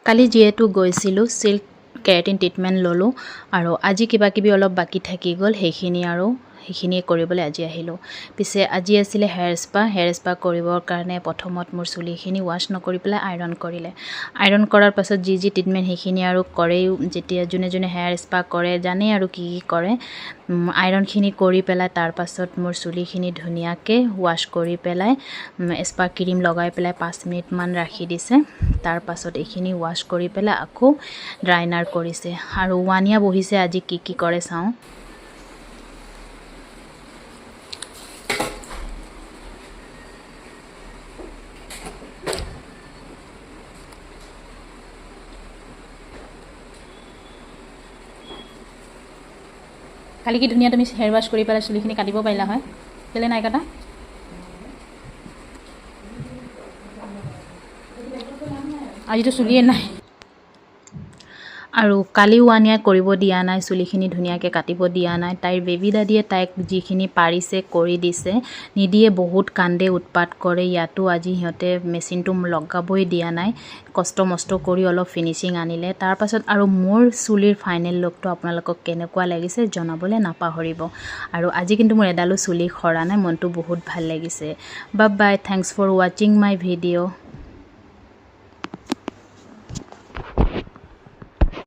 কালি যেহেতু গৈছিলোঁ silk keratin treatment ল'লোঁ আৰু আজি কিবা কিবি অলপ বাকী থাকি গ'ল সেইখিনি কৰিবলৈ আজি আহিলোঁ। পিছে আজি আছিলে হেয়াৰ স্পা কৰিবৰ কাৰণে প্ৰথমত মোৰ চুলিখিনি ৱাছ নকৰি পেলাই আইৰণ কৰিলে। আইৰণ কৰাৰ পাছত যি ট্ৰিটমেণ্ট সেইখিনি আৰু কৰেও। যেতিয়া যোনে হেয়াৰ স্পা কৰে জানে আৰু কি কৰে। আইৰণখিনি কৰি পেলাই তাৰ পাছত মোৰ চুলিখিনি ধুনীয়াকৈ ৱাছ কৰি পেলাই স্পা ক্ৰীম লগাই পেলাই 5 মিনিটমান ৰাখি দিছে। তাৰ পাছত এইখিনি ৱাছ কৰি পেলাই আকৌ ড্ৰাইনাৰ কৰিছে আৰু ৱানিয়া বহিছে। আজি কি কৰে চাওঁ। কালি কি ধুনীয়া তুমি হেয়াৰ ৱাছ কৰি পেলাই চুলিখিনি কাটিব পাৰিলা হয়, কেলৈ নাই কাটা? আজিতো চুলিয়ে নাই। আৰু কালি ৱানিয়া কৰিব দিয়া নাই, চুলিখিনি ধুনীয়াকৈ কাটিব দিয়া নাই। তাইৰ বেবী দাদীয়ে তাইক যিখিনি পাৰিছে কৰি দিছে, নিদিয়ে বহুত কান্দে উৎপাত কৰে। ইয়াতো আজি সিহঁতে মেচিনটো লগাবই দিয়া নাই, কষ্ট মষ্ট কৰি অলপ ফিনিচিং আনিলে। তাৰ পাছত আৰু মোৰ চুলিৰ ফাইনেল লুকটো আপোনালোকক কেনেকুৱা লাগিছে জনাবলৈ নাপাহৰিব। আৰু আজি কিন্তু মোৰ এডালো চুলি সৰা নাই, মনটো বহুত ভাল লাগিছে। বাই বাই, থেংকছ ফৰ ৱাচিং মাই ভিডিঅ'।